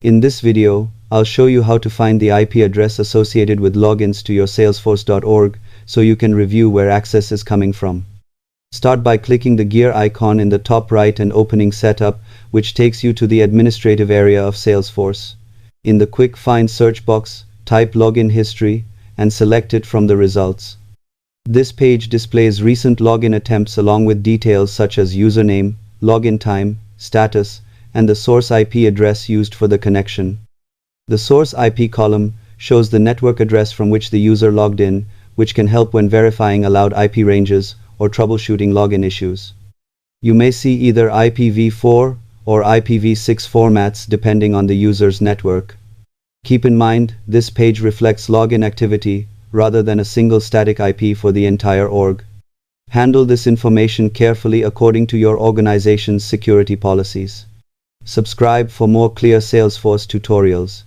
In this video, I'll show you how to find the IP address associated with logins to your Salesforce.org so you can review where access is coming from. Start by clicking the gear icon in the top right and opening Setup, which takes you to the administrative area of Salesforce. In the Quick Find search box, type Login History and select it from the results. This page displays recent login attempts along with details such as username, login time, status, and the source IP address used for the connection. The source IP column shows the network address from which the user logged in, which can help when verifying allowed IP ranges or troubleshooting login issues. You may see either IPv4 or IPv6 formats depending on the user's network. Keep in mind, this page reflects login activity rather than a single static IP for the entire org. Handle this information carefully according to your organization's security policies. Subscribe for more clear Salesforce tutorials.